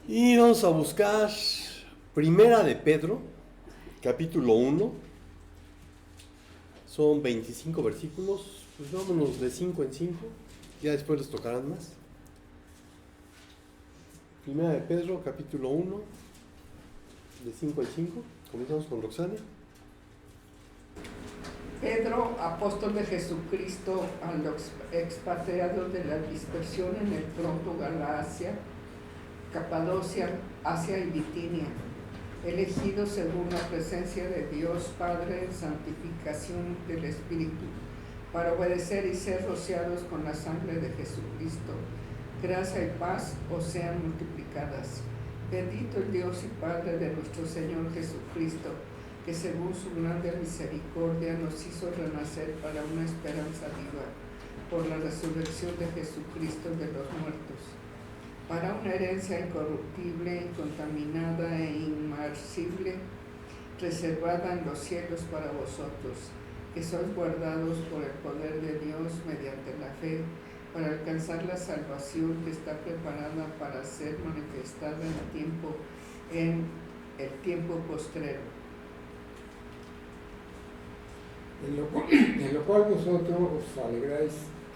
Y vamos a buscar Primera de Pedro, capítulo 1. Son 25 versículos. Pues vámonos de 5 en 5. Ya después les tocarán más. Primera de Pedro, capítulo 1, de 5 en 5. Comenzamos con Roxana. Pedro, apóstol de Jesucristo, a los expatriados de la dispersión en el Ponto, Galacia, Capadocia, Asia y Bitinia, elegidos según la presencia de Dios Padre en santificación del Espíritu, para obedecer y ser rociados con la sangre de Jesucristo. Gracia y paz os sean multiplicadas. Bendito el Dios y Padre de nuestro Señor Jesucristo, que según su grande misericordia nos hizo renacer para una esperanza viva, por la resurrección de Jesucristo de los muertos, para una herencia incorruptible, incontaminada e inmarcible, reservada en los cielos para vosotros, que sois guardados por el poder de Dios mediante la fe, para alcanzar la salvación que está preparada para ser manifestada en el tiempo postrero. En lo cual vosotros os alegráis,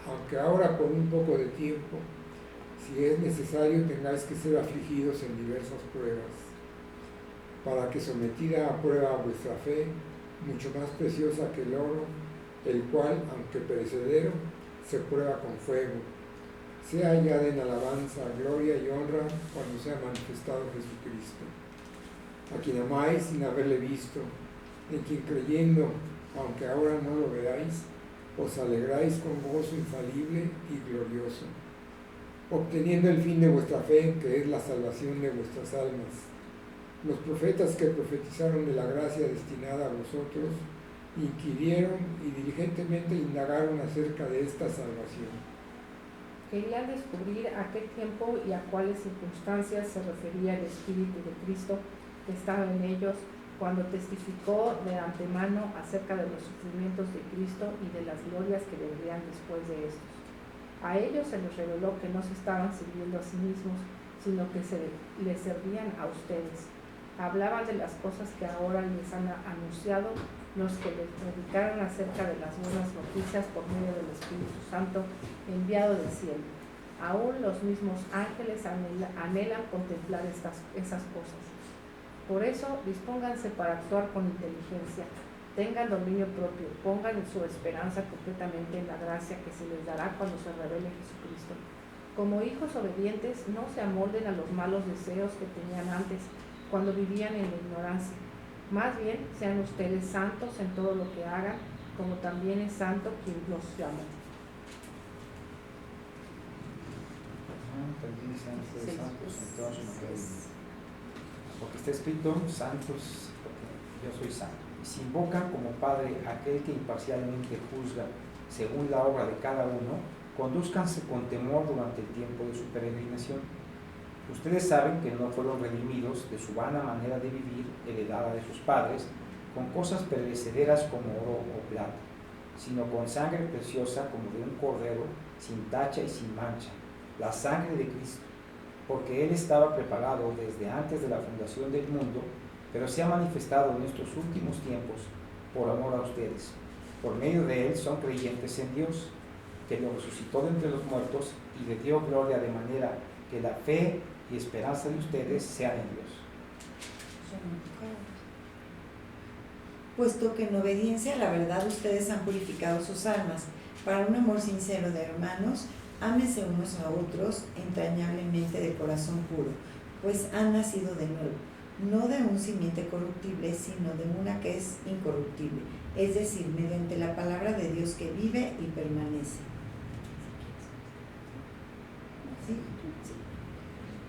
aunque ahora por un poco de tiempo, si es necesario, tengáis que ser afligidos en diversas pruebas, para que sometida a prueba vuestra fe, mucho más preciosa que el oro, el cual, aunque perecedero, se prueba con fuego, sea hallada en alabanza, gloria y honra cuando sea manifestado Jesucristo, a quien amáis sin haberle visto, en quien creyendo, aunque ahora no lo veáis, os alegráis con gozo infalible y glorioso, obteniendo el fin de vuestra fe, que es la salvación de vuestras almas. Los profetas que profetizaron de la gracia destinada a vosotros, inquirieron y diligentemente indagaron acerca de esta salvación. Querían descubrir a qué tiempo y a cuáles circunstancias se refería el Espíritu de Cristo que estaba en ellos, cuando testificó de antemano acerca de los sufrimientos de Cristo y de las glorias que vendrían después de estos. A ellos se les reveló que no se estaban sirviendo a sí mismos, sino que les servían a ustedes. Hablaban de las cosas que ahora les han anunciado los que les predicaron acerca de las buenas noticias por medio del Espíritu Santo enviado del cielo. Aún los mismos ángeles anhelan contemplar esas cosas. Por eso, dispónganse para actuar con inteligencia, tengan dominio propio, pongan su esperanza completamente en la gracia que se les dará cuando se revele Jesucristo. Como hijos obedientes, no se amolden a los malos deseos que tenían antes, cuando vivían en la ignorancia. Más bien, sean ustedes santos en todo lo que hagan, como también es santo quien los llamó. También sean ustedes santos en toda su manera. Porque está escrito, santos, porque yo soy santo. Y si invocan como Padre a aquel que imparcialmente juzga según la obra de cada uno, condúzcanse con temor durante el tiempo de su peregrinación. Ustedes saben que no fueron redimidos de su vana manera de vivir, heredada de sus padres, con cosas perecederas como oro o plata, sino con sangre preciosa como de un cordero, sin tacha y sin mancha, la sangre de Cristo, porque Él estaba preparado desde antes de la fundación del mundo, pero se ha manifestado en estos últimos tiempos por amor a ustedes. Por medio de Él son creyentes en Dios, que lo resucitó de entre los muertos y le dio gloria, de manera que la fe y esperanza de ustedes sean en Dios. Puesto que en obediencia a la verdad ustedes han purificado sus almas para un amor sincero de hermanos, ámense unos a otros entrañablemente de corazón puro, pues han nacido de nuevo, no de un simiente corruptible, sino de una que es incorruptible, es decir, mediante la palabra de Dios que vive y permanece. ¿Sí?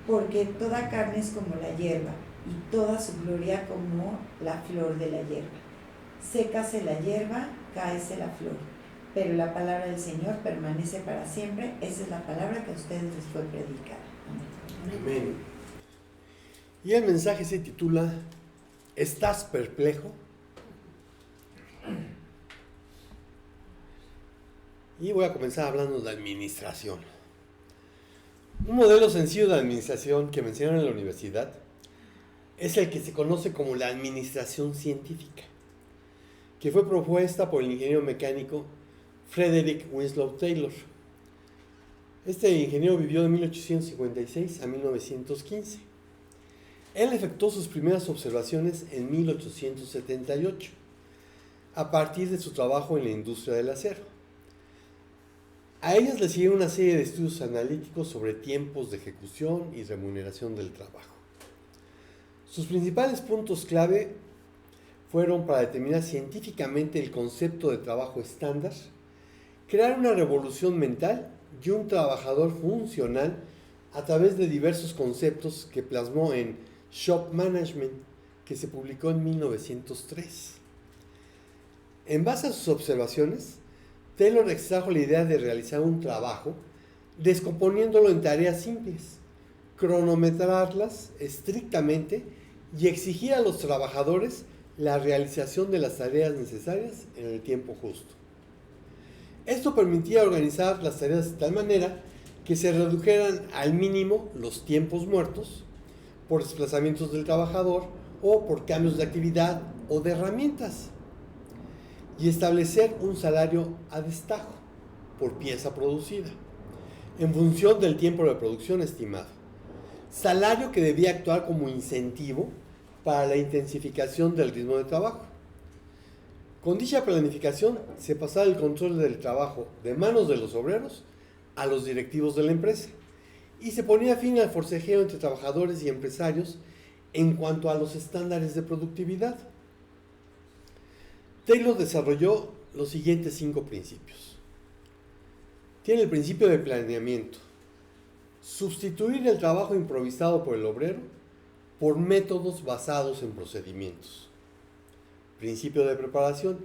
Porque toda carne es como la hierba, y toda su gloria como la flor de la hierba. Sécase la hierba, cáese la flor, pero la palabra del Señor permanece para siempre. Esa es la palabra que a ustedes les fue predicada. Amén. Amén. Y el mensaje se titula ¿Estás perplejo? Y voy a comenzar hablando de administración. Un modelo sencillo de administración que mencionan en la universidad es el que se conoce como la administración científica, que fue propuesta por el ingeniero mecánico Frederick Winslow Taylor. Este ingeniero vivió de 1856 a 1915. Él efectuó sus primeras observaciones en 1878, a partir de su trabajo en la industria del acero. A ellas le siguieron una serie de estudios analíticos sobre tiempos de ejecución y remuneración del trabajo. Sus principales puntos clave fueron para determinar científicamente el concepto de trabajo estándar, crear una revolución mental y un trabajador funcional a través de diversos conceptos que plasmó en Shop Management, que se publicó en 1903. En base a sus observaciones, Taylor extrajo la idea de realizar un trabajo descomponiéndolo en tareas simples, cronometrarlas estrictamente y exigir a los trabajadores la realización de las tareas necesarias en el tiempo justo. Esto permitía organizar las tareas de tal manera que se redujeran al mínimo los tiempos muertos por desplazamientos del trabajador o por cambios de actividad o de herramientas, y establecer un salario a destajo por pieza producida, en función del tiempo de producción estimado, salario que debía actuar como incentivo para la intensificación del ritmo de trabajo. Con dicha planificación se pasaba el control del trabajo de manos de los obreros a los directivos de la empresa y se ponía fin al forcejeo entre trabajadores y empresarios en cuanto a los estándares de productividad. Taylor desarrolló los siguientes 5 principios. Tiene el principio de planeamiento: sustituir el trabajo improvisado por el obrero por métodos basados en procedimientos. Principio de preparación: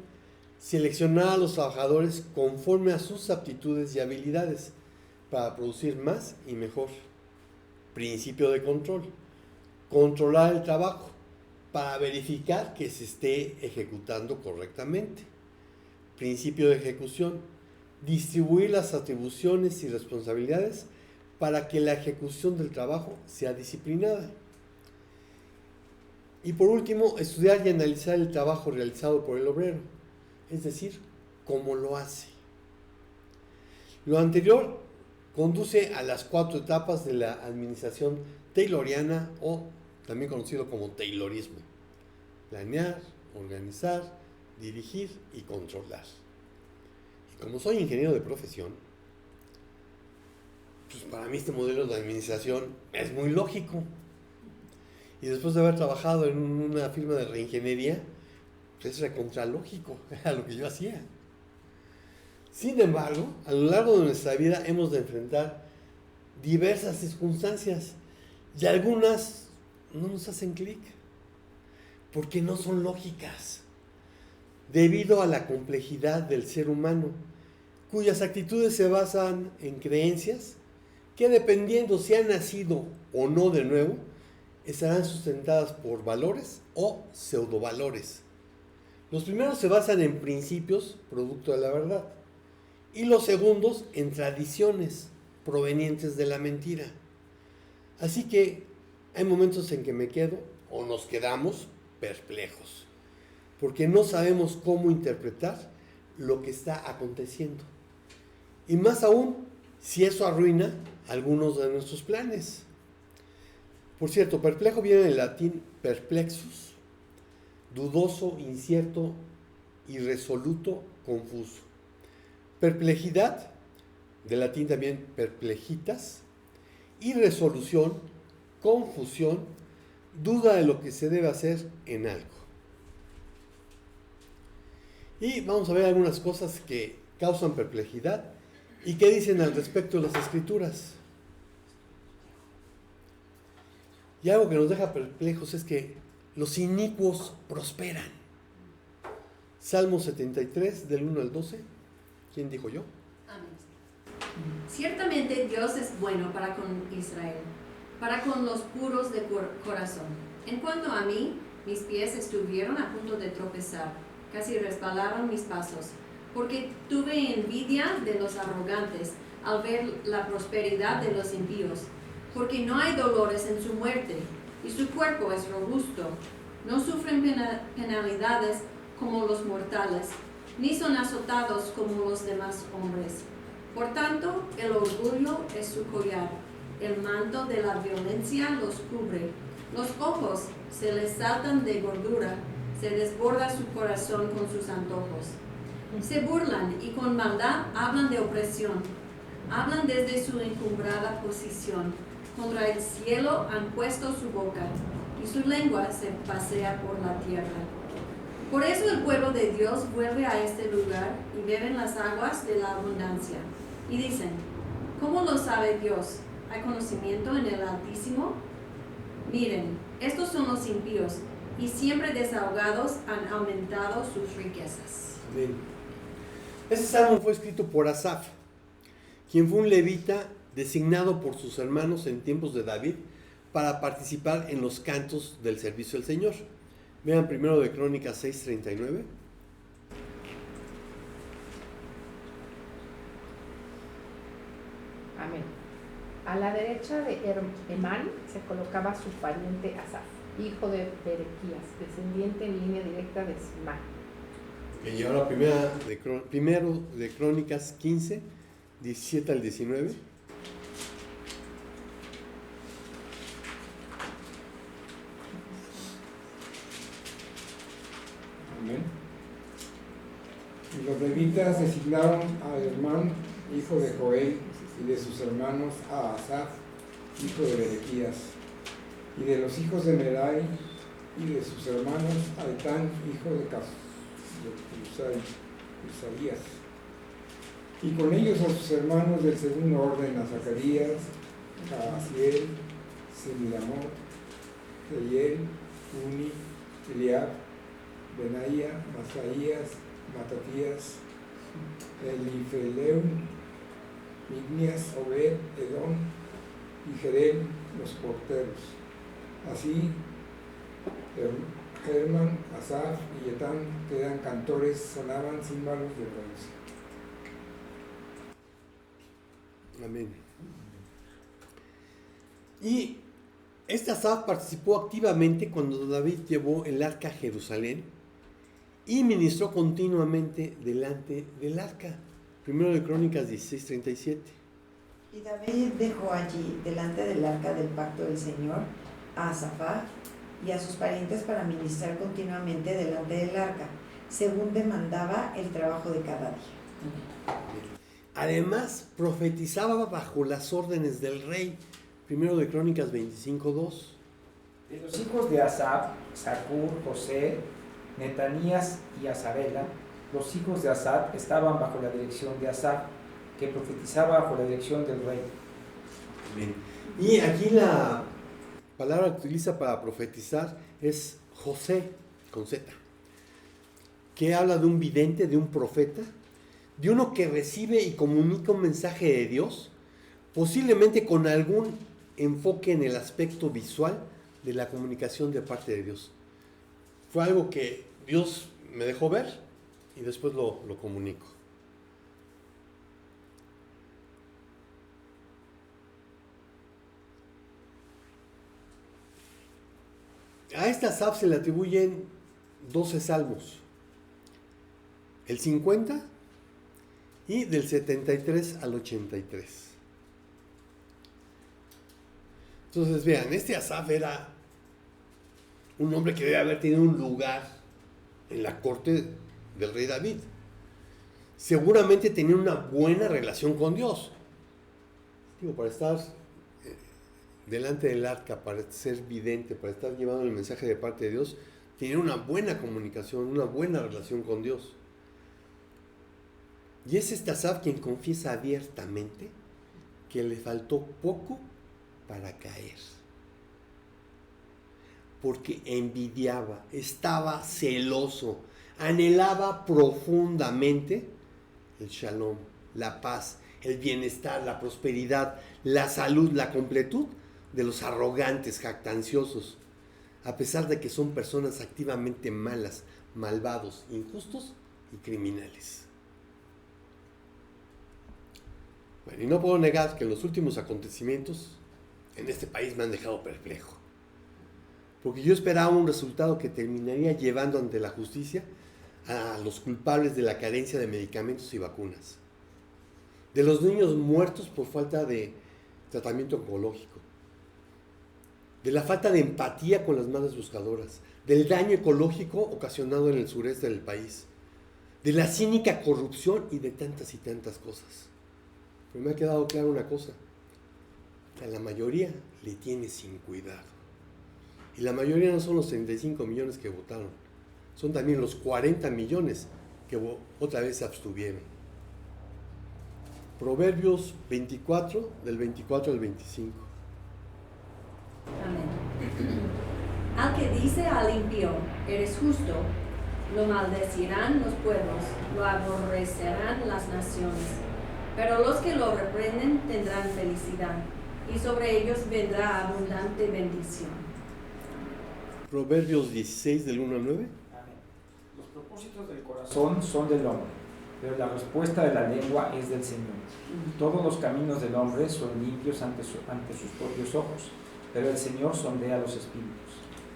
seleccionar a los trabajadores conforme a sus aptitudes y habilidades para producir más y mejor. Principio de control: controlar el trabajo para verificar que se esté ejecutando correctamente. Principio de ejecución: distribuir las atribuciones y responsabilidades para que la ejecución del trabajo sea disciplinada. Y por último, estudiar y analizar el trabajo realizado por el obrero, es decir, cómo lo hace. Lo anterior conduce a las 4 etapas de la administración tayloriana, o también conocido como taylorismo: planear, organizar, dirigir y controlar. Y como soy ingeniero de profesión, pues para mí este modelo de administración es muy lógico. Y después de haber trabajado en una firma de reingeniería, pues es recontralógico, era lo que yo hacía. Sin embargo, a lo largo de nuestra vida hemos de enfrentar diversas circunstancias y algunas no nos hacen clic porque no son lógicas, debido a la complejidad del ser humano, cuyas actitudes se basan en creencias que, dependiendo si han nacido o no de nuevo, estarán sustentadas por valores o pseudovalores. Los primeros se basan en principios, producto de la verdad, y los segundos en tradiciones provenientes de la mentira. Así que hay momentos en que me quedo, o nos quedamos, perplejos, porque no sabemos cómo interpretar lo que está aconteciendo. Y más aún, si eso arruina algunos de nuestros planes. Por cierto, perplejo viene del latín perplexus, dudoso, incierto, irresoluto, confuso. Perplejidad, del latín también perplejitas, irresolución, confusión, duda de lo que se debe hacer en algo. Y vamos a ver algunas cosas que causan perplejidad y qué dicen al respecto de las Escrituras. Y algo que nos deja perplejos es que los inicuos prosperan. Salmo 73, del 1 al 12. ¿Quién dijo yo? Amén. Ciertamente Dios es bueno para con Israel, para con los puros de corazón. En cuanto a mí, mis pies estuvieron a punto de tropezar, casi resbalaron mis pasos, porque tuve envidia de los arrogantes, al ver la prosperidad de los impíos, porque no hay dolores en su muerte, y su cuerpo es robusto. No sufren penalidades como los mortales, ni son azotados como los demás hombres. Por tanto, el orgullo es su collar, el manto de la violencia los cubre. Los ojos se les saltan de gordura, se desborda su corazón con sus antojos. Se burlan y con maldad hablan de opresión. Hablan desde su encumbrada posición. Contra el cielo han puesto su boca, y su lengua se pasea por la tierra. Por eso el pueblo de Dios vuelve a este lugar y beben las aguas de la abundancia. Y dicen, ¿cómo lo sabe Dios? ¿Hay conocimiento en el Altísimo? Miren, estos son los impíos, y siempre desahogados han aumentado sus riquezas. Amén. Este salmo fue escrito por Asaf, quien fue un levita designado por sus hermanos en tiempos de David para participar en los cantos del servicio del Señor. Vean primero de Crónicas 6:39. Amén. A la derecha de Emán se colocaba su pariente Asaf, hijo de Berequías, descendiente en línea directa de Simán. Y ahora primero de Crónicas 15, 17 al 19. Amén. Y los levitas designaron a Hermán, hijo de Joel, y de sus hermanos a Asaf, hijo de Berequías, y de los hijos de Merai, y de sus hermanos a Etán, hijo de Usaías, y con ellos a sus hermanos del segundo orden, a Zacarías, a Asiel, Semiramot, Teiel, Uni, Eliab, Benaía, Masaías, Matatías, Elifeleu, Mignias, Obed, Edom y Jerem, los porteros. Así, Herman, Asaf y Etán, que eran cantores, sonaban címbalos de bronce. Amén. Y este Asaf participó activamente cuando David llevó el arca a Jerusalén y ministró continuamente delante del arca. Primero de Crónicas 16:37. Y David dejó allí, delante del arca del pacto del Señor, a Asafá y a sus parientes para ministrar continuamente delante del arca, según demandaba el trabajo de cada día. Además, profetizaba bajo las órdenes del rey. Primero de Crónicas 25:2. De los hijos de Asaf, Zacur, José, Netanías y Asabela, los hijos de Asaf estaban bajo la dirección de Asaf, que profetizaba bajo la dirección del rey. Bien. Y aquí la palabra que utiliza para profetizar es José, con Z, que habla de un vidente, de un profeta, de uno que recibe y comunica un mensaje de Dios, posiblemente con algún enfoque en el aspecto visual de la comunicación de parte de Dios. Fue algo que Dios me dejó ver y después lo comunico. A esta Asaf se le atribuyen 12 salmos, el 50 y del 73 al 83. Entonces vean, este Asaf era un hombre que debe haber tenido un lugar en la corte del rey David. Seguramente tenía una buena relación con Dios. Digo, para estar delante del arca, para ser vidente, para estar llevando el mensaje de parte de Dios, tenía una buena comunicación, una buena relación con Dios. Y es este Asaf quien confiesa abiertamente que le faltó poco para caer. Porque envidiaba, estaba celoso, anhelaba profundamente el shalom, la paz, el bienestar, la prosperidad, la salud, la completud de los arrogantes, jactanciosos, a pesar de que son personas activamente malas, malvados, injustos y criminales. Bueno, y no puedo negar que los últimos acontecimientos en este país me han dejado perplejo. Porque yo esperaba un resultado que terminaría llevando ante la justicia a los culpables de la carencia de medicamentos y vacunas, de los niños muertos por falta de tratamiento oncológico, de la falta de empatía con las madres buscadoras, del daño ecológico ocasionado en el sureste del país, de la cínica corrupción y de tantas y tantas cosas. Pero me ha quedado claro una cosa, que a la mayoría le tiene sin cuidado. Y la mayoría no son los 35 millones que votaron, son también los 40 millones que otra vez se abstuvieron. Proverbios 24, del 24 al 25. Amén. Al que dice al impío, eres justo, lo maldecirán los pueblos, lo aborrecerán las naciones. Pero los que lo reprenden tendrán felicidad, y sobre ellos vendrá abundante bendición. Proverbios 16, del 1 al 9. Amén. Los propósitos del corazón son del hombre, pero la respuesta de la lengua es del Señor. Todos los caminos del hombre son limpios ante sus propios ojos, pero el Señor sondea los espíritus.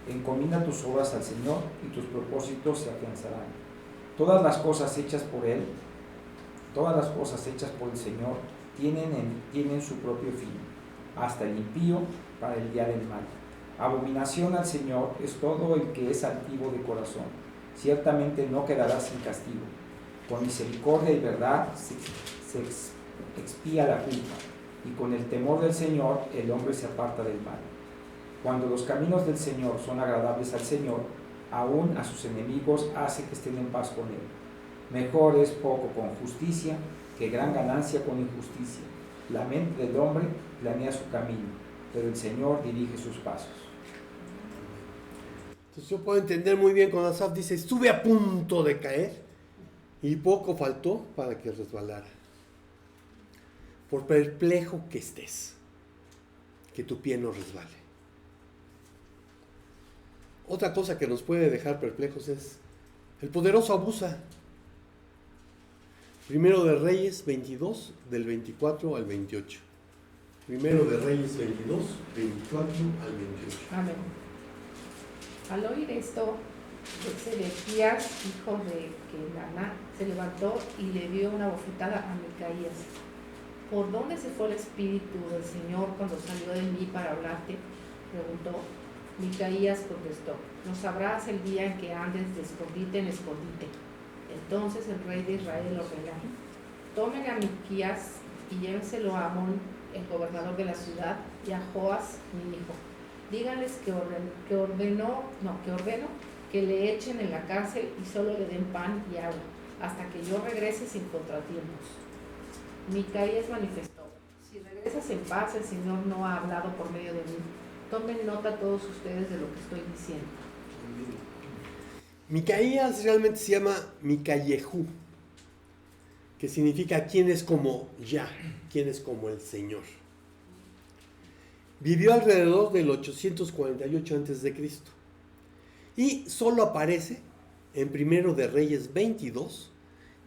Encomienda tus obras al Señor y tus propósitos se afianzarán. Todas las cosas hechas por Él, todas las cosas hechas por el Señor tienen su propio fin, hasta el impío para el día del mal. Abominación al Señor es todo el que es altivo de corazón. Ciertamente no quedará sin castigo. Con misericordia y verdad se expía la culpa, y con el temor del Señor el hombre se aparta del mal. Cuando los caminos del Señor son agradables al Señor, aún a sus enemigos hace que estén en paz con Él. Mejor es poco con justicia que gran ganancia con injusticia. La mente del hombre planea su camino, pero el Señor dirige sus pasos. Entonces yo puedo entender muy bien cuando Asaf dice, estuve a punto de caer y poco faltó para que resbalara. Por perplejo que estés, que tu pie no resbale. Otra cosa que nos puede dejar perplejos es, el poderoso abusa. Primero de Reyes 22, del 24 al 28. Primero de Reyes 22, 24 al 28. Amén. Al oír esto, Sedequías, hijo de Kenaná, se levantó y le dio una bofetada a Micaías. ¿Por dónde se fue el espíritu del Señor cuando salió de mí para hablarte?, preguntó. Micaías contestó, lo sabrás el día en que andes de escondite en escondite. Entonces el rey de Israel ordenó, tomen a Micaías y llévenselo a Amón, el gobernador de la ciudad, y a Joas, mi hijo. Díganles que ordeno que le echen en la cárcel y solo le den pan y agua, hasta que yo regrese sin contratiempos. Micaías manifestó, si regresas en paz, el Señor no ha hablado por medio de mí. Tomen nota todos ustedes de lo que estoy diciendo. Micaías realmente se llama Micayehu, que significa quién es como Yah, quién es como el Señor. Vivió alrededor del 848 a.C. y solo aparece en Primero de Reyes 22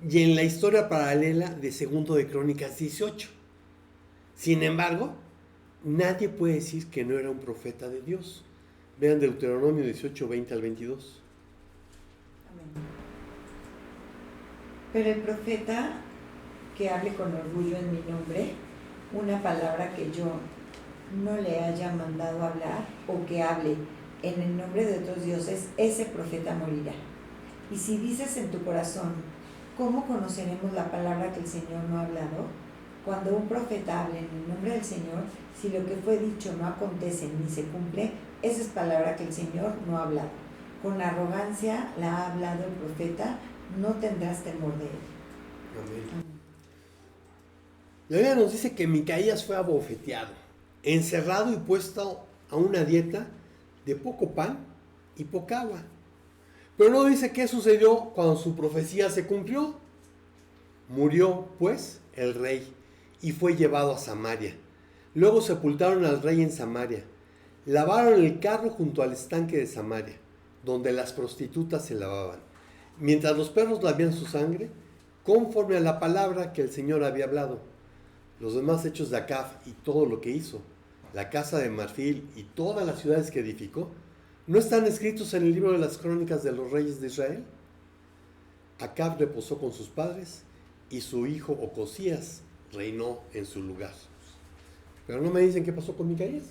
y en la historia paralela de Segundo de Crónicas 18. Sin embargo, nadie puede decir que no era un profeta de Dios. Vean Deuteronomio 18, 20 al 22. Amén. Pero el profeta que hable con orgullo en mi nombre, una palabra que yo no le haya mandado hablar, o que hable en el nombre de otros dioses, ese profeta morirá. Y si dices en tu corazón, ¿cómo conoceremos la palabra que el Señor no ha hablado? Cuando un profeta hable en el nombre del Señor, si lo que fue dicho no acontece ni se cumple, esa es palabra que el Señor no ha hablado. Con arrogancia la ha hablado el profeta, no tendrás temor de él. Amén. La Biblia nos dice que Micaías fue abofeteado, encerrado y puesto a una dieta de poco pan y poca agua. Pero no dice qué sucedió cuando su profecía se cumplió. Murió, pues, el rey y fue llevado a Samaria. Luego sepultaron al rey en Samaria. Lavaron el carro junto al estanque de Samaria, donde las prostitutas se lavaban, mientras los perros lamían su sangre, conforme a la palabra que el Señor había hablado. los demás hechos de Acab y todo lo que hizo, la casa de marfil y todas las ciudades que edificó, ¿no están escritos en el libro de las crónicas de los reyes de Israel? Acab reposó con sus padres y su hijo Ocosías reinó en su lugar. Pero no me dicen qué pasó con Micaías.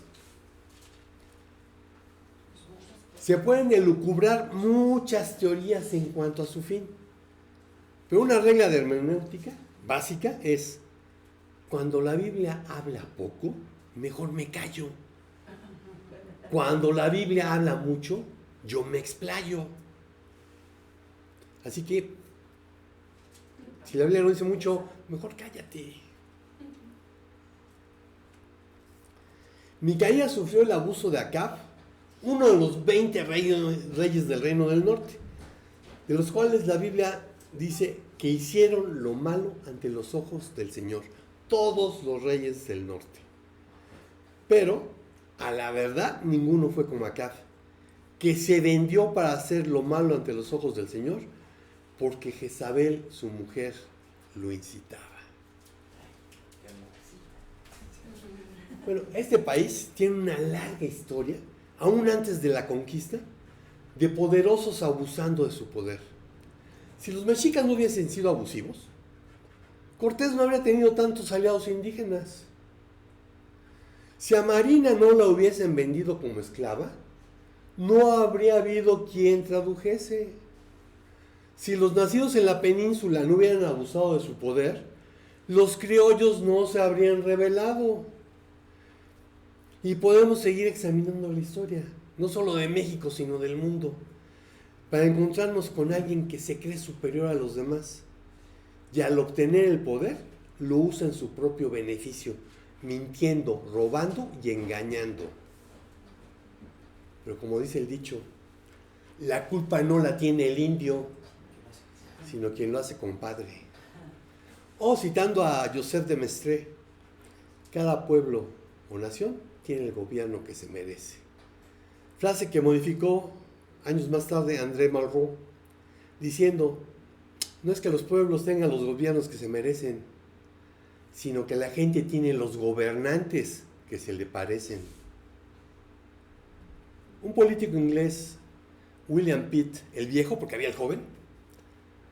Se pueden elucubrar muchas teorías en cuanto a su fin, pero una regla de hermenéutica básica es: cuando la Biblia habla poco, mejor me callo. Cuando la Biblia habla mucho, yo me explayo. Así que, si la Biblia no dice mucho, mejor cállate. Micaías sufrió el abuso de Acab, uno de los 20 reyes del reino del norte, de los cuales la Biblia dice que hicieron lo malo ante los ojos del Señor. Todos los reyes del norte. Pero, a la verdad, ninguno fue como Acab, que se vendió para hacer lo malo ante los ojos del Señor, porque Jezabel, su mujer, lo incitaba. Bueno, este país tiene una larga historia, aún antes de la conquista, de poderosos abusando de su poder. Si los mexicas no hubiesen sido abusivos, Cortés no habría tenido tantos aliados indígenas. Si a Marina no la hubiesen vendido como esclava, no habría habido quien tradujese. Si los nacidos en la península no hubieran abusado de su poder, los criollos no se habrían rebelado. Y podemos seguir examinando la historia, no solo de México, sino del mundo, para encontrarnos con alguien que se cree superior a los demás. Y al obtener el poder, lo usa en su propio beneficio, mintiendo, robando y engañando. Pero como dice el dicho, la culpa no la tiene el indio, sino quien lo hace compadre. O citando a Joseph de Maistre, cada pueblo o nación tiene el gobierno que se merece. Frase que modificó años más tarde André Malraux, diciendo: no es que los pueblos tengan los gobiernos que se merecen, sino que la gente tiene los gobernantes que se le parecen. Un político inglés, William Pitt, el viejo, porque había el joven,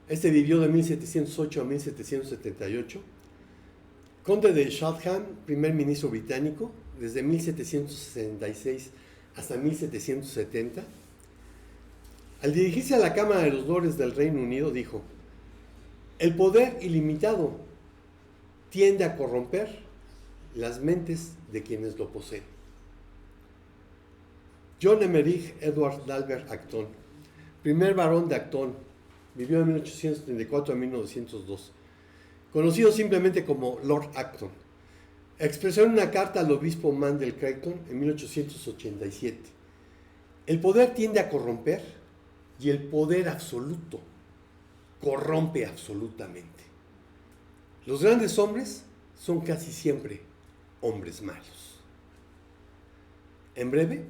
este vivió de 1708 a 1778, conde de Chatham, primer ministro británico, desde 1766 hasta 1770. Al dirigirse a la Cámara de los Lores del Reino Unido, dijo: el poder ilimitado tiende a corromper las mentes de quienes lo poseen. John Emerich Edward d'Albert Acton, primer barón de Acton, vivió de 1834 a 1902, conocido simplemente como Lord Acton, expresó en una carta al obispo Mandel Creighton en 1887: el poder tiende a corromper y el poder absoluto corrompe absolutamente. Los grandes hombres son casi siempre hombres malos. En breve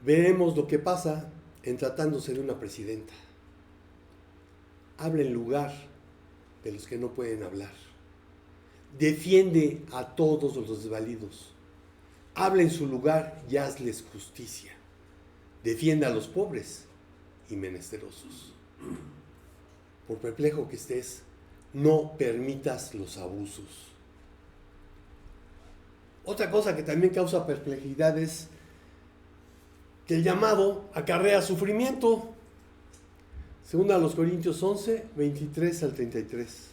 veremos lo que pasa en tratándose de una presidenta. Habla en lugar de los que no pueden hablar. Defiende a todos los desvalidos. Habla en su lugar y hazles justicia. Defiende a los pobres y menesterosos. Por perplejo que estés, no permitas los abusos. Otra cosa que también causa perplejidad es que el llamado acarrea sufrimiento. Segunda a los Corintios 11, 23 al 33.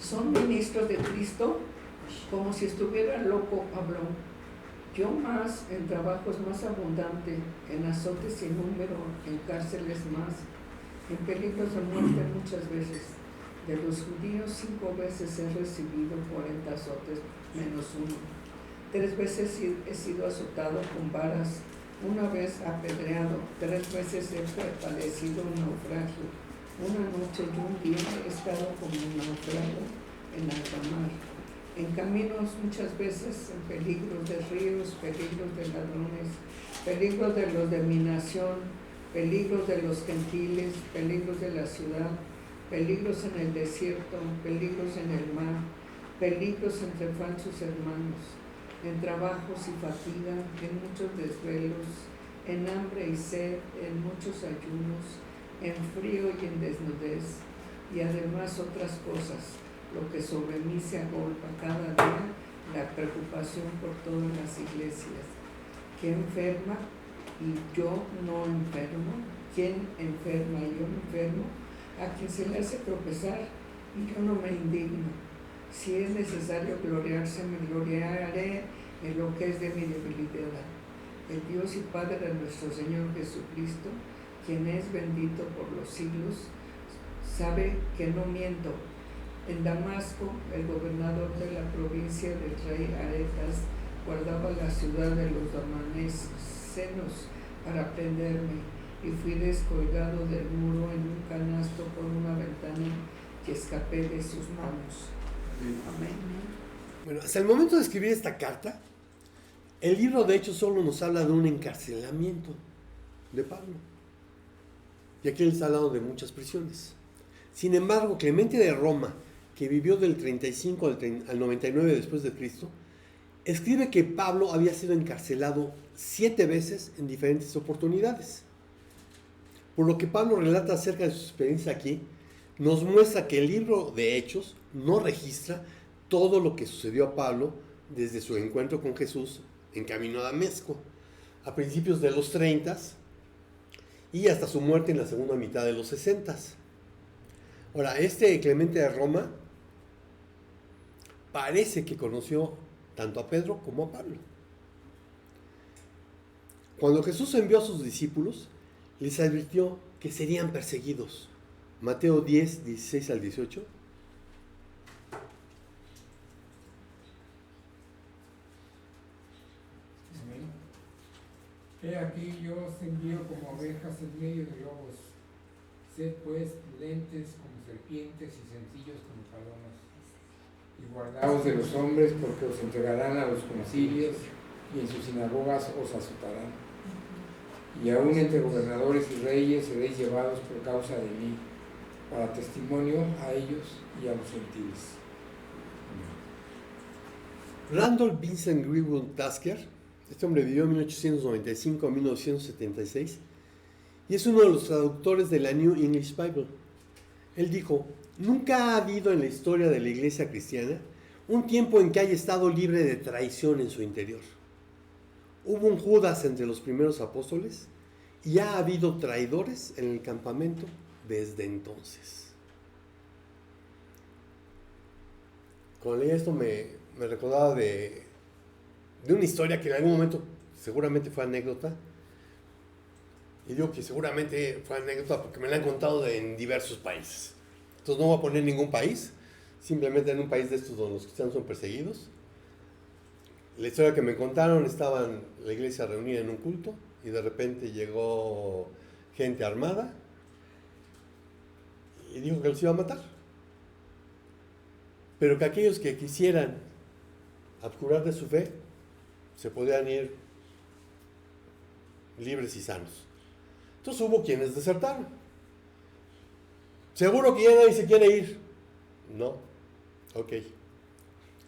Son ministros de Cristo, como si estuviera loco, habló. Yo más, en trabajos más abundante, en azotes sin número, en cárceles más, en peligros de muerte muchas veces. De los judíos 5 veces he recibido 40 azotes menos uno. 3 veces he sido azotado con varas, 1 vez apedreado, 3 veces he padecido un naufragio. Una noche y un día he estado como un naufragio en alta mar. En caminos muchas veces, en peligros de ríos, peligros de ladrones, peligros de los de mi nación, peligros de los gentiles, peligros de la ciudad, peligros en el desierto, peligros en el mar, peligros entre falsos hermanos, en trabajos y fatiga, en muchos desvelos, en hambre y sed, en muchos ayunos, en frío y en desnudez, y además otras cosas, lo que sobre mí se agolpa cada día, la preocupación por todas las iglesias. ¿Quién enferma y yo no enfermo? ¿Quién enferma y yo no enfermo? A quien se le hace tropezar y yo no me indigno. Si es necesario gloriarse, me gloriaré en lo que es de mi debilidad. El Dios y Padre de nuestro Señor Jesucristo, quien es bendito por los siglos, sabe que no miento. En Damasco, el gobernador de la provincia del rey Aretas guardaba la ciudad de los damascenos para prenderme, y fui descolgado del muro en un canasto por una ventana y escapé de sus manos. Amén. Bueno, hasta el momento de escribir esta carta, el libro de Hechos solo nos habla de un encarcelamiento de Pablo. Y aquí les ha hablado de muchas prisiones. Sin embargo, Clemente de Roma, que vivió del 35 al 99 después de Cristo, escribe que Pablo había sido encarcelado 7 veces en diferentes oportunidades. Por lo que Pablo relata acerca de su experiencia aquí, nos muestra que el libro de Hechos no registra todo lo que sucedió a Pablo desde su encuentro con Jesús en camino a Damasco, a principios de los 30 y hasta su muerte en la segunda mitad de los 60. Ahora, este Clemente de Roma parece que conoció tanto a Pedro como a Pablo. Cuando Jesús envió a sus discípulos, les advirtió que serían perseguidos. Mateo 10, 16 al 18. He aquí yo os envío como ovejas en medio de lobos. Sed pues prudentes como serpientes y sencillos como palomas. Y guardaos de los hombres, porque os entregarán a los concilios y en sus sinagogas os azotarán. Y aún entre gobernadores y reyes seréis llevados por causa de mí, para testimonio a ellos y a los gentiles. Randolph Vincent Greenwood Tasker, este hombre vivió en 1895 a 1976 y es uno de los traductores de la New English Bible. Él dijo: nunca ha habido en la historia de la iglesia cristiana un tiempo en que haya estado libre de traición en su interior. Hubo un Judas entre los primeros apóstoles y ha habido traidores en el campamento desde entonces. Cuando leí esto me recordaba de una historia que en algún momento seguramente fue anécdota. Y digo que seguramente fue anécdota porque me la han contado en diversos países. Entonces no voy a poner ningún país, simplemente en un país de estos donde los cristianos son perseguidos. La historia que me contaron, estaban la iglesia reunida en un culto y de repente llegó gente armada y dijo que los iba a matar. Pero que aquellos que quisieran abjurar de su fe se podían ir libres y sanos. Entonces hubo quienes desertaron. ¿Seguro que ya nadie se quiere ir? No. Ok.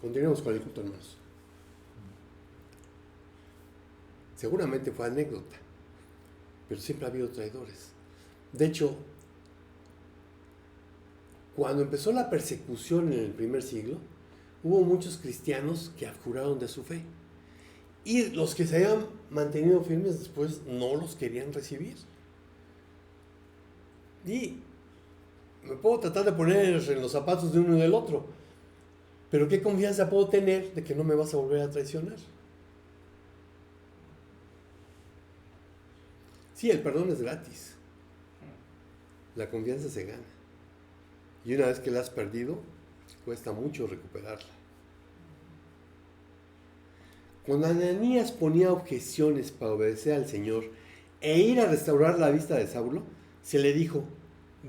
Continuemos con el culto, hermanos. Seguramente fue anécdota, pero siempre ha habido traidores. De hecho, cuando empezó la persecución en el primer siglo, hubo muchos cristianos que abjuraron de su fe. Y los que se habían mantenido firmes después no los querían recibir. Y me puedo tratar de poner en los zapatos de uno y del otro, pero ¿qué confianza puedo tener de que no me vas a volver a traicionar? Sí, el perdón es gratis. La confianza se gana. Y una vez que la has perdido, cuesta mucho recuperarla. Cuando Ananías ponía objeciones para obedecer al Señor e ir a restaurar la vista de Saulo, se le dijo: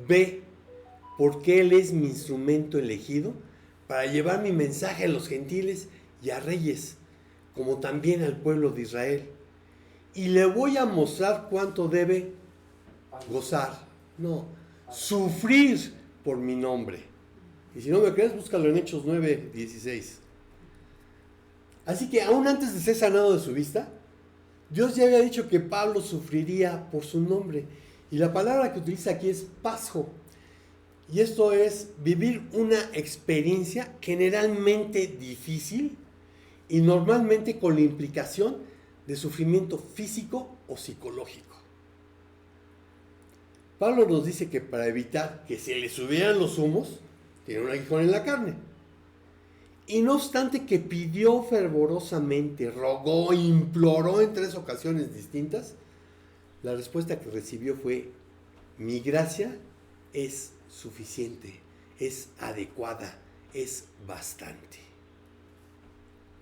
ve, porque él es mi instrumento elegido para llevar mi mensaje a los gentiles y a reyes, como también al pueblo de Israel. Y le voy a mostrar cuánto debe gozar, no, sufrir por mi nombre. Y si no me crees, búscalo en Hechos 9:16. Así que aún antes de ser sanado de su vista, Dios ya había dicho que Pablo sufriría por su nombre. Y la palabra que utiliza aquí es pasjo. Y esto es vivir una experiencia generalmente difícil y normalmente con la implicación de sufrimiento físico o psicológico. Pablo nos dice que para evitar que se le subieran los humos, tiene un aguijón en la carne. Y no obstante que pidió fervorosamente, rogó, imploró en 3 ocasiones distintas, la respuesta que recibió fue: mi gracia es suficiente, es adecuada, es bastante.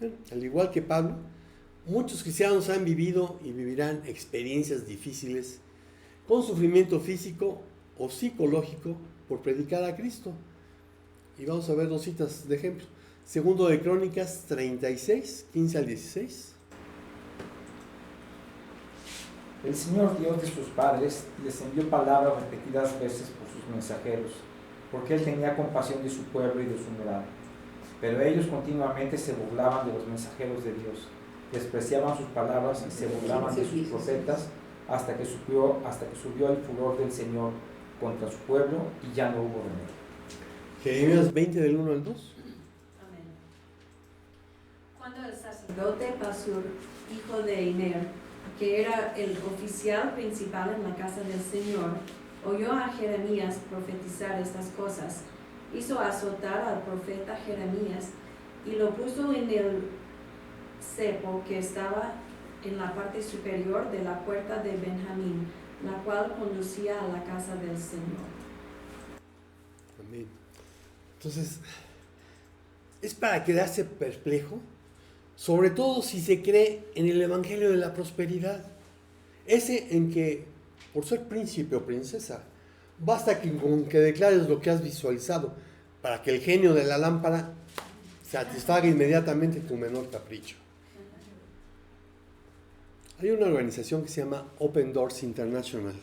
Bueno, al igual que Pablo, muchos cristianos han vivido y vivirán experiencias difíciles con sufrimiento físico o psicológico por predicar a Cristo. Y vamos a ver 2 citas de ejemplo. Segundo de Crónicas 36, 15 al 16. El Señor Dios de sus padres les envió palabras repetidas veces por sus mensajeros, porque Él tenía compasión de su pueblo y de su morada. Pero ellos continuamente se burlaban de los mensajeros de Dios, despreciaban sus palabras y se burlaban de sus profetas, hasta que subió el furor del Señor contra su pueblo y ya no hubo remedio. Jeremías 20 del 1 al 2. Amén. Cuando el sacerdote Pasur, hijo de Iner, que era el oficial principal en la casa del Señor, oyó a Jeremías profetizar estas cosas, hizo azotar al profeta Jeremías y lo puso en el cepo que estaba en la parte superior de la puerta de Benjamín, la cual conducía a la casa del Señor. Amén. Entonces, es para quedarse perplejo, sobre todo si se cree en el evangelio de la prosperidad, ese en que, por ser príncipe o princesa, basta con que declares lo que has visualizado para que el genio de la lámpara satisfaga inmediatamente tu menor capricho. Hay una organización que se llama Open Doors International.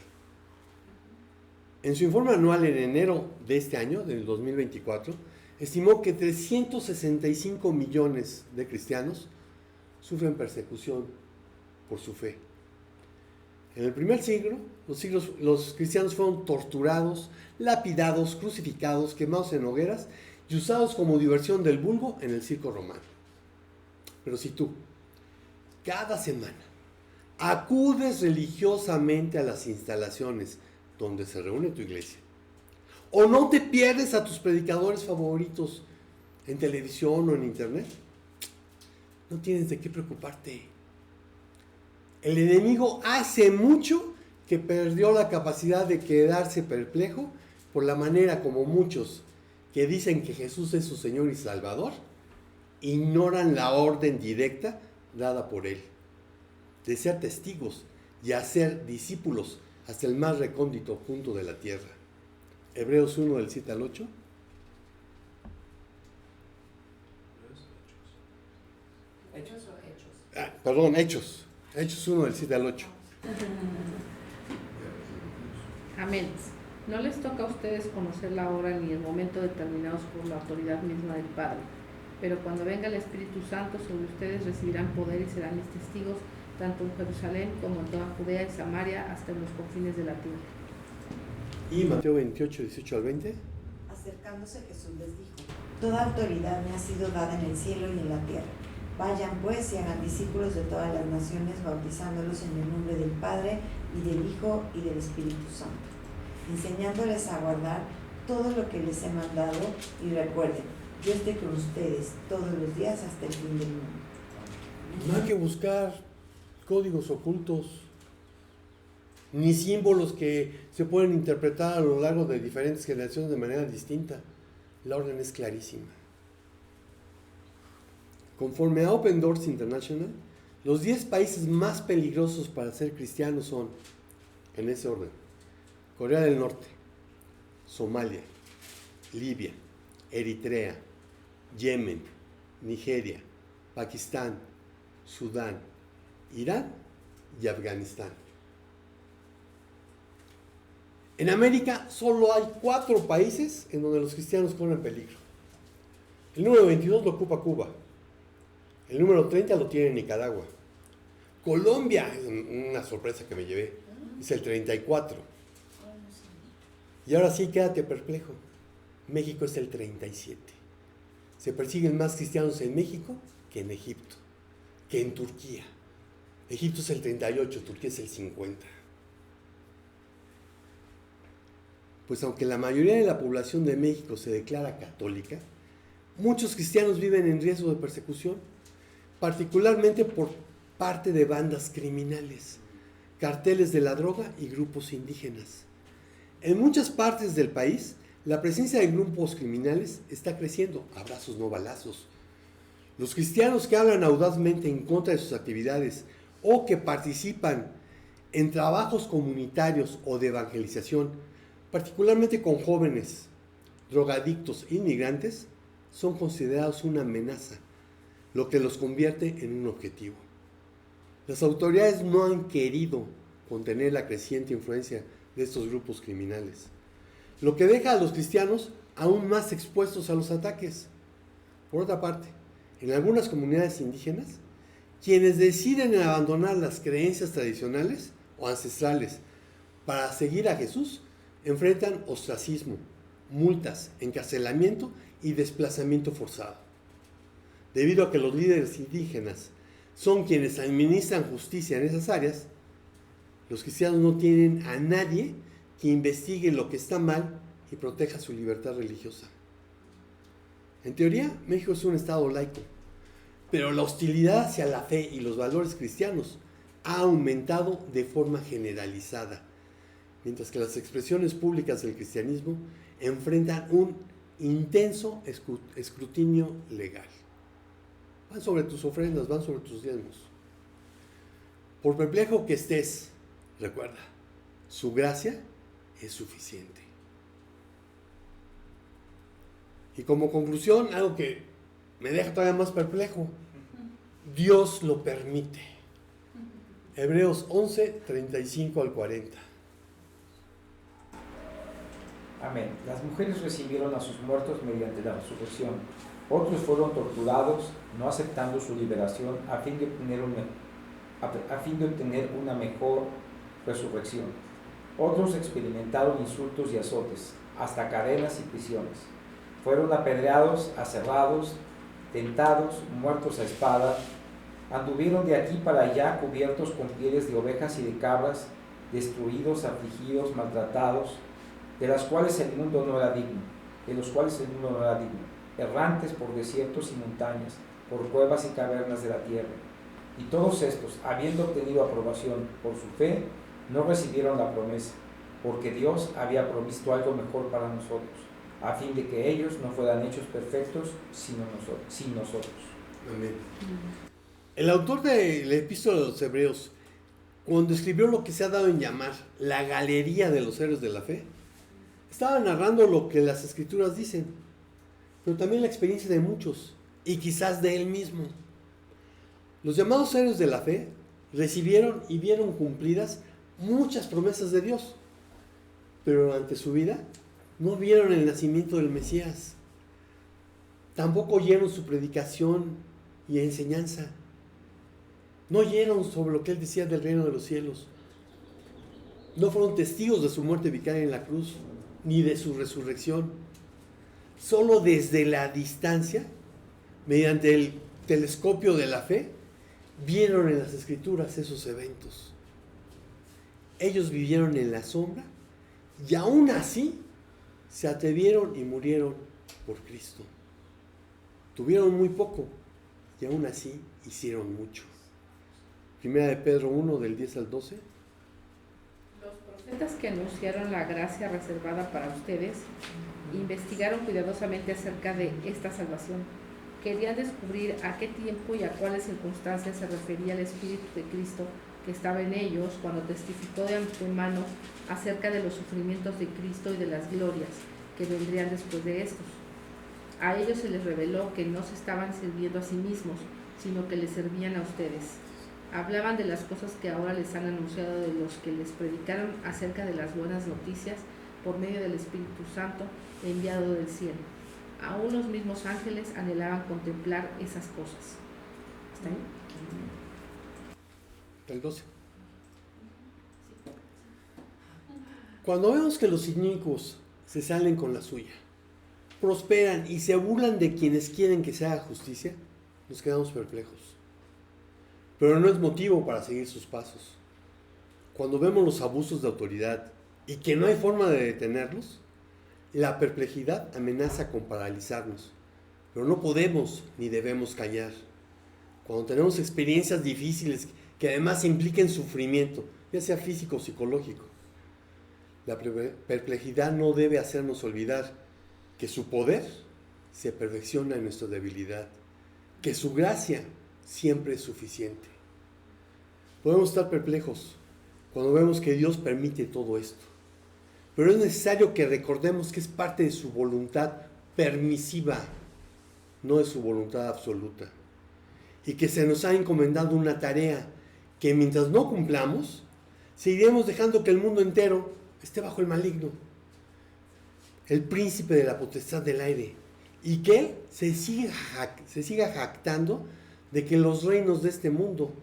En su informe anual en enero de este año, del 2024, estimó que 365 millones de cristianos sufren persecución por su fe. En el primer siglo, los cristianos fueron torturados, lapidados, crucificados, quemados en hogueras y usados como diversión del vulgo en el circo romano. Pero si tú, cada semana, acudes religiosamente a las instalaciones donde se reúne tu iglesia, o no te pierdes a tus predicadores favoritos en televisión o en internet, no tienes de qué preocuparte. El enemigo hace mucho que perdió la capacidad de quedarse perplejo por la manera como muchos que dicen que Jesús es su Señor y Salvador ignoran la orden directa dada por Él de ser testigos y hacer discípulos hasta el más recóndito punto de la tierra. Hebreos 1 del 7 al 8. ¿Hechos o hechos? Hechos 1 del 7 al 8. Amén. No les toca a ustedes conocer la hora ni el momento determinados por la autoridad misma del Padre, pero cuando venga el Espíritu Santo sobre ustedes recibirán poder y serán mis testigos tanto en Jerusalén como en toda Judea y Samaria hasta en los confines de la tierra. Y Mateo 28, 18 al 20. Acercándose Jesús les dijo: toda autoridad me ha sido dada en el cielo y en la tierra. Vayan pues y hagan discípulos de todas las naciones, bautizándolos en el nombre del Padre y del Hijo y del Espíritu Santo, enseñándoles a guardar todo lo que les he mandado, y recuerden, yo estoy con ustedes todos los días hasta el fin del mundo. No hay que buscar códigos ocultos, ni símbolos que se pueden interpretar a lo largo de diferentes generaciones de manera distinta. La orden es clarísima. Conforme a Open Doors International, los 10 países más peligrosos para ser cristianos son, en ese orden: Corea del Norte, Somalia, Libia, Eritrea, Yemen, Nigeria, Pakistán, Sudán, Irán y Afganistán. En América solo hay 4 países en donde los cristianos corren peligro. El número 22 lo ocupa Cuba. El número 30 lo tiene Nicaragua. Colombia, es una sorpresa que me llevé, es el 34. Y ahora sí, quédate perplejo. México es el 37. Se persiguen más cristianos en México que en Egipto, que en Turquía. Egipto es el 38, Turquía es el 50. Pues aunque la mayoría de la población de México se declara católica, muchos cristianos viven en riesgo de persecución, particularmente por parte de bandas criminales, carteles de la droga y grupos indígenas. En muchas partes del país, la presencia de grupos criminales está creciendo, abrazos no balazos. Los cristianos que hablan audazmente en contra de sus actividades o que participan en trabajos comunitarios o de evangelización, particularmente con jóvenes, drogadictos e inmigrantes, son considerados una amenaza, lo que los convierte en un objetivo. Las autoridades no han querido contener la creciente influencia de estos grupos criminales, lo que deja a los cristianos aún más expuestos a los ataques. Por otra parte, en algunas comunidades indígenas, quienes deciden abandonar las creencias tradicionales o ancestrales para seguir a Jesús, enfrentan ostracismo, multas, encarcelamiento y desplazamiento forzado. Debido a que los líderes indígenas son quienes administran justicia en esas áreas, los cristianos no tienen a nadie que investigue lo que está mal y proteja su libertad religiosa. En teoría, México es un estado laico, pero la hostilidad hacia la fe y los valores cristianos ha aumentado de forma generalizada, mientras que las expresiones públicas del cristianismo enfrentan un intenso escrutinio legal. Van sobre tus ofrendas, van sobre tus diezmos. Por perplejo que estés, recuerda, su gracia es suficiente. Y como conclusión, algo que me deja todavía más perplejo, Dios lo permite. Hebreos 11, 35 al 40. Amén. Las mujeres recibieron a sus muertos mediante la resurrección. Otros fueron torturados, no aceptando su liberación a fin de obtener una mejor resurrección. Otros experimentaron insultos y azotes, hasta cadenas y prisiones. Fueron apedreados, aserrados, tentados, muertos a espada. Anduvieron de aquí para allá cubiertos con pieles de ovejas y de cabras, destruidos, afligidos, maltratados, de los cuales el mundo no era digno, errantes por desiertos y montañas, por cuevas y cavernas de la tierra. Y todos estos, habiendo obtenido aprobación por su fe, no recibieron la promesa, porque Dios había provisto algo mejor para nosotros, a fin de que ellos no fueran hechos perfectos sin nosotros. Amén. El autor del Epístola de los Hebreos, cuando escribió lo que se ha dado en llamar la galería de los héroes de la fe, estaba narrando lo que las Escrituras dicen, pero también la experiencia de muchos, y quizás de él mismo. Los llamados héroes de la fe recibieron y vieron cumplidas muchas promesas de Dios, pero durante su vida no vieron el nacimiento del Mesías. Tampoco oyeron su predicación y enseñanza. No oyeron sobre lo que él decía del reino de los cielos. No fueron testigos de su muerte vicaria en la cruz, ni de su resurrección. Solo desde la distancia, mediante el telescopio de la fe, vieron en las Escrituras esos eventos. Ellos vivieron en la sombra y aún así se atrevieron y murieron por Cristo. Tuvieron muy poco y aún así hicieron mucho. Primera de Pedro 1, del 10 al 12. Los profetas que anunciaron la gracia reservada para ustedes investigaron cuidadosamente acerca de esta salvación. Querían descubrir a qué tiempo y a cuáles circunstancias se refería el Espíritu de Cristo que estaba en ellos cuando testificó de antemano acerca de los sufrimientos de Cristo y de las glorias que vendrían después de estos. A ellos se les reveló que no se estaban sirviendo a sí mismos, sino que les servían a ustedes. Hablaban de las cosas que ahora les han anunciado de los que les predicaron acerca de las buenas noticias por medio del Espíritu Santo enviado del cielo. Aún los mismos ángeles anhelaban contemplar esas cosas. ¿Está ahí? El 12. Cuando vemos que los inicuos se salen con la suya, prosperan y se burlan de quienes quieren que se haga justicia, nos quedamos perplejos. Pero no es motivo para seguir sus pasos. Cuando vemos los abusos de autoridad y que no hay forma de detenerlos, la perplejidad amenaza con paralizarnos. Pero no podemos ni debemos callar. Cuando tenemos experiencias difíciles que además impliquen sufrimiento, ya sea físico o psicológico, la perplejidad no debe hacernos olvidar que su poder se perfecciona en nuestra debilidad, que su gracia siempre es suficiente. Podemos estar perplejos cuando vemos que Dios permite todo esto, pero es necesario que recordemos que es parte de su voluntad permisiva, no de su voluntad absoluta, y que se nos ha encomendado una tarea que mientras no cumplamos, seguiremos dejando que el mundo entero esté bajo el maligno, el príncipe de la potestad del aire, y que él se siga jactando de que los reinos de este mundo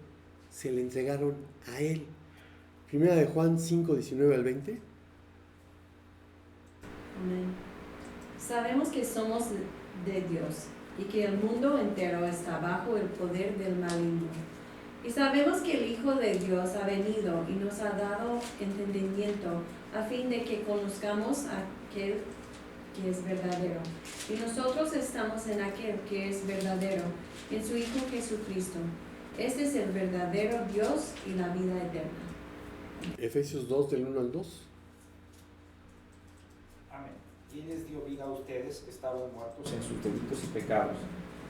se le entregaron a él. Primera de Juan 5, 19 al 20. Amén. Sabemos que somos de Dios y que el mundo entero está bajo el poder del maligno. Y sabemos que el Hijo de Dios ha venido y nos ha dado entendimiento a fin de que conozcamos a aquel que es verdadero. Y nosotros estamos en aquel que es verdadero, en su Hijo Jesucristo. Este es el verdadero Dios y la vida eterna. Efesios 2, del 1 al 2. Amén. ¿Quién les dio vida a ustedes que estaban muertos en sus delitos y pecados,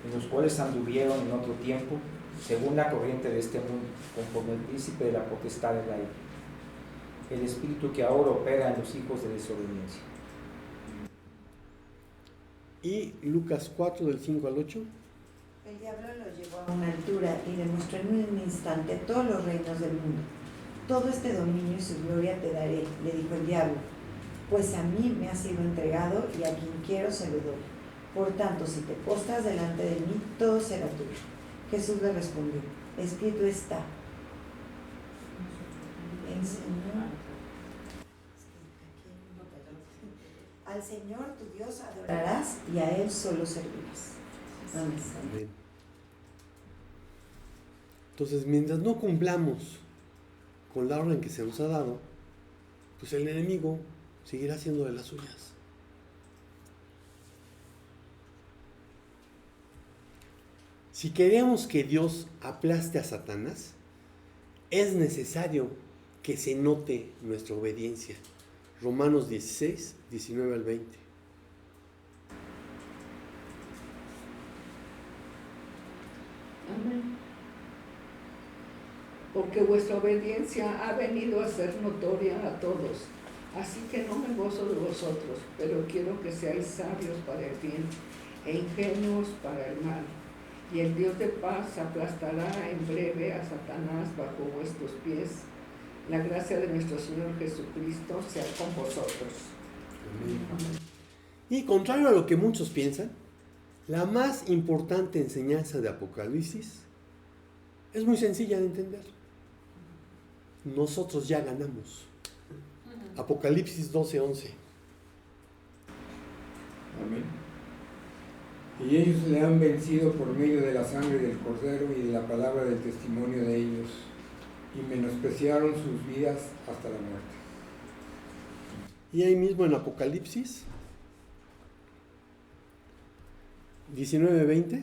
en los cuales anduvieron en otro tiempo, según la corriente de este mundo, conforme el príncipe de la potestad del aire, el espíritu que ahora opera en los hijos de desobediencia? Y Lucas 4, del 5 al 8. El diablo lo llevó a una altura y demostró en un instante todos los reinos del mundo. Todo este dominio y su gloria te daré, le dijo el diablo, pues a mí me ha sido entregado y a quien quiero se lo doy. Por tanto, si te postras delante de mí, todo será tuyo. Jesús le respondió, escrito está, al Señor tu Dios adorarás y a Él solo servirás. Amén. Amén. Entonces, mientras no cumplamos con la orden que se nos ha dado, pues el enemigo seguirá haciendo de las suyas. Si queremos que Dios aplaste a Satanás, es necesario que se note nuestra obediencia. Romanos 16, 19 al 20. Amén. Porque vuestra obediencia ha venido a ser notoria a todos. Así que no me gozo de vosotros, pero quiero que seáis sabios para el bien e ingenuos para el mal. Y el Dios de paz aplastará en breve a Satanás bajo vuestros pies. La gracia de nuestro Señor Jesucristo sea con vosotros. Amén. Y contrario a lo que muchos piensan, la más importante enseñanza de Apocalipsis es muy sencilla de entender. Nosotros ya ganamos. Apocalipsis 12:11. Amén. Y ellos le han vencido por medio de la sangre del Cordero y de la palabra del testimonio de ellos, y menospreciaron sus vidas hasta la muerte. Y ahí mismo en Apocalipsis 19:20.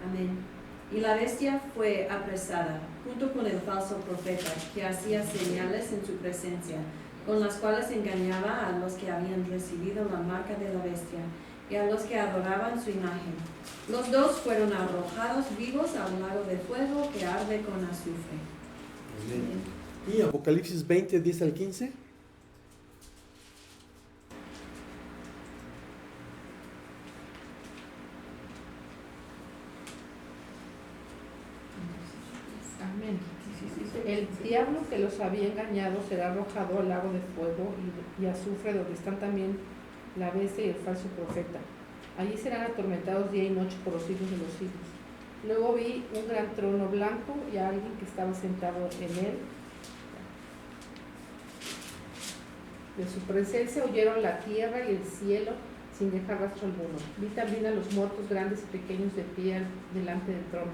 Amén. Y la bestia fue apresada, junto con el falso profeta, que hacía señales en su presencia, con las cuales engañaba a los que habían recibido la marca de la bestia y a los que adoraban su imagen. Los dos fueron arrojados vivos a un lago de fuego que arde con azufre. Amén. Y Apocalipsis 20, 10 al 15. El diablo que los había engañado será arrojado al lago de fuego y azufre, donde están también la bestia y el falso profeta. Allí serán atormentados día y noche por los siglos de los siglos. Luego vi un gran trono blanco y a alguien que estaba sentado en él. De su presencia oyeron la tierra y el cielo sin dejar rastro alguno. Vi también a los muertos grandes y pequeños de pie delante del trono.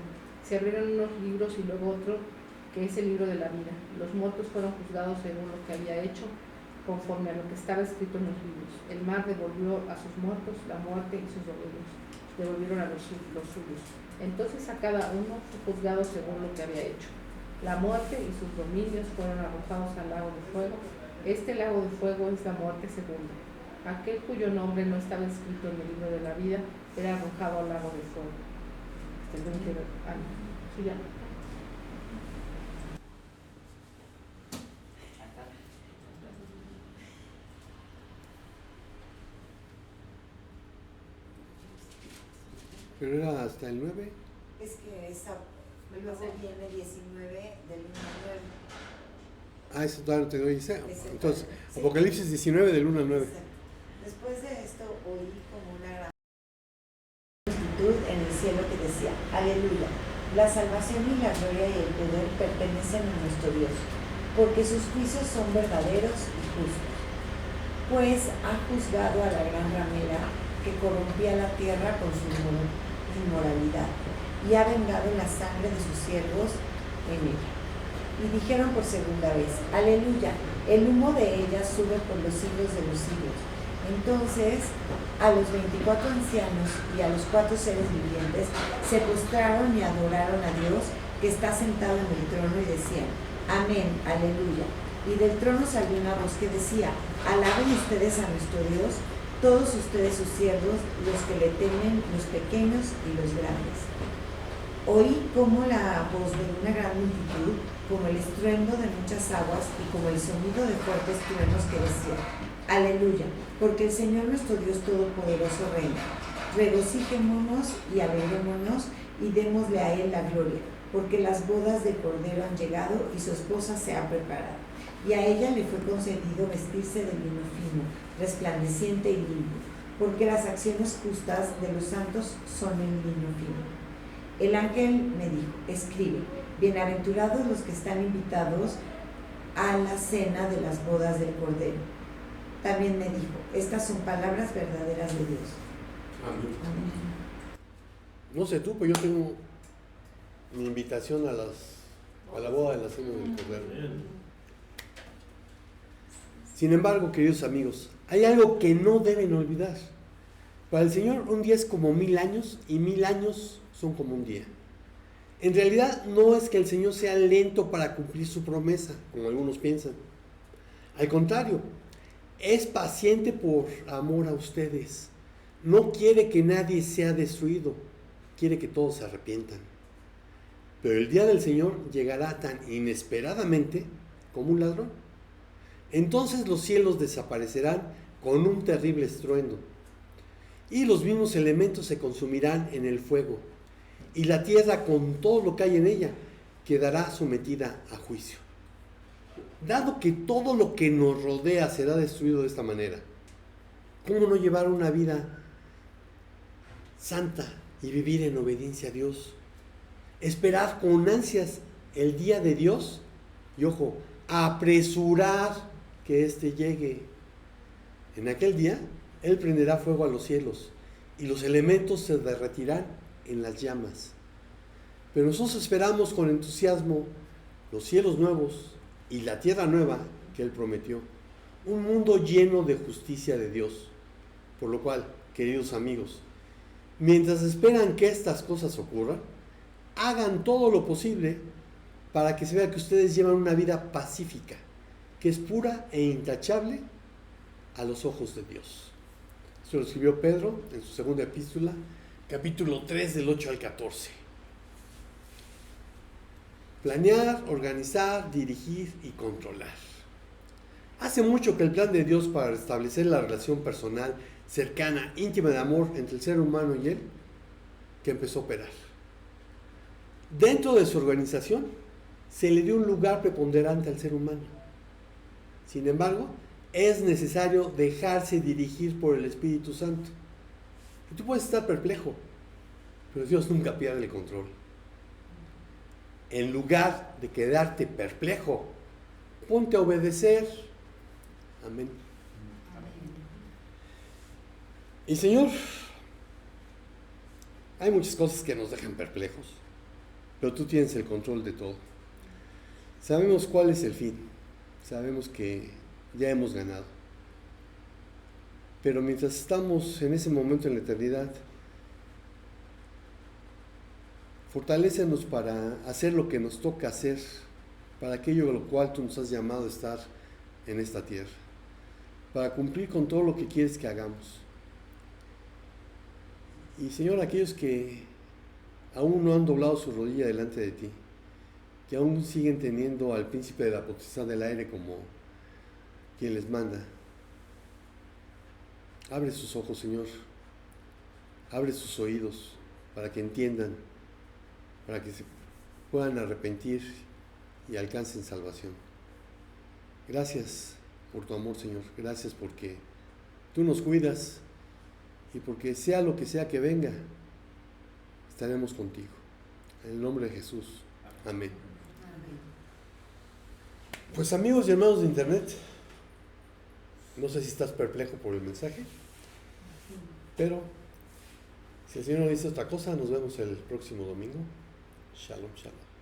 Se abrieron unos libros y luego otro, que es el libro de la vida. Los muertos fueron juzgados según lo que había hecho, conforme a lo que estaba escrito en los libros. El mar devolvió a sus muertos, la muerte y sus dominios devolvieron a los suyos. Entonces a cada uno fue juzgado según lo que había hecho. La muerte y sus dominios fueron arrojados al lago de fuego. Este lago de fuego es la muerte segunda. Aquel cuyo nombre no estaba escrito en el libro de la vida era arrojado al lago de fuego. El 20 años. Sí, ya. Pero era hasta el 9. Es que esa, luego viene 19 del 1 al 9. Ah, eso todavía no te doy ese. Ese Entonces, sí. Apocalipsis 19 del 1 al 9. Exacto. Después de esto oí como una gran multitud en el cielo que decía: Aleluya, la salvación y la gloria y el poder pertenecen a nuestro Dios, porque sus juicios son verdaderos y justos. Pues ha juzgado a la gran ramera que corrompía la tierra con su inmoralidad, y ha vengado la sangre de sus siervos en ella. Y dijeron por segunda vez: Aleluya, el humo de ella sube por los siglos de los siglos. Entonces a los 24 ancianos y a los 4 seres vivientes se postraron y adoraron a Dios que está sentado en el trono, y decían: Amén, aleluya. Y del trono salió una voz que decía: Alaben ustedes a nuestro Dios, todos ustedes sus siervos, los que le temen, los pequeños y los grandes. Oí como la voz de una gran multitud, como el estruendo de muchas aguas y como el sonido de fuertes truenos, que decía: Aleluya, porque el Señor nuestro Dios Todopoderoso reina. Regocijémonos y alegrémonos y démosle a Él la gloria, porque las bodas del Cordero han llegado y su esposa se ha preparado. Y a ella le fue concedido vestirse de lino fino, resplandeciente y limpio, porque las acciones justas de los santos son el lino fino. El ángel me dijo: escribe, bienaventurados los que están invitados a la cena de las bodas del Cordero. También me dijo: estas son palabras verdaderas de Dios. Amén. Amén. No sé tú, pero yo tengo mi invitación a la boda de la cena del Cordero. Sin embargo, queridos amigos, hay algo que no deben olvidar. Para el Señor un día es como 1000 años y 1000 años son como un día. En realidad no es que el Señor sea lento para cumplir su promesa, como algunos piensan. Al contrario, es paciente por amor a ustedes. No quiere que nadie sea destruido, quiere que todos se arrepientan. Pero el día del Señor llegará tan inesperadamente como un ladrón. Entonces los cielos desaparecerán con un terrible estruendo, y los mismos elementos se consumirán en el fuego, y la tierra con todo lo que hay en ella quedará sometida a juicio. Dado que todo lo que nos rodea será destruido de esta manera, ¿cómo no llevar una vida santa y vivir en obediencia a Dios? Esperar con ansias el día de Dios y, ojo, apresurar que éste llegue. En aquel día Él prenderá fuego a los cielos y los elementos se derretirán en las llamas. Pero nosotros esperamos con entusiasmo los cielos nuevos y la tierra nueva que Él prometió, un mundo lleno de justicia de Dios. Por lo cual, queridos amigos, mientras esperan que estas cosas ocurran, hagan todo lo posible para que se vea que ustedes llevan una vida pacífica, que es pura e intachable a los ojos de Dios. Esto lo escribió Pedro en su segunda epístola, capítulo 3, del 8 al 14. Planear, organizar, dirigir y controlar. Hace mucho que el plan de Dios para restablecer la relación personal, cercana, íntima de amor entre el ser humano y Él, que empezó a operar. Dentro de su organización se le dio un lugar preponderante al ser humano. Sin embargo, es necesario dejarse dirigir por el Espíritu Santo. Y tú puedes estar perplejo, pero Dios nunca pierde el control. En lugar de quedarte perplejo, ponte a obedecer. Amén. Y Señor, hay muchas cosas que nos dejan perplejos, pero tú tienes el control de todo. Sabemos cuál es el fin, sabemos que ya hemos ganado. Pero mientras estamos en ese momento en la eternidad, fortalécenos para hacer lo que nos toca hacer, para aquello a lo cual tú nos has llamado a estar en esta tierra, para cumplir con todo lo que quieres que hagamos. Y Señor, aquellos que aún no han doblado su rodilla delante de ti, que aún siguen teniendo al príncipe de la potestad del aire como quien les manda, abre sus ojos, Señor, abre sus oídos para que entiendan, para que se puedan arrepentir y alcancen salvación. Gracias por tu amor, Señor, gracias porque tú nos cuidas y porque sea lo que sea que venga, estaremos contigo. En el nombre de Jesús, amén. Pues amigos y hermanos de internet, no sé si estás perplejo por el mensaje, pero si el Señor no dice otra cosa, nos vemos el próximo domingo. Shalom, shalom.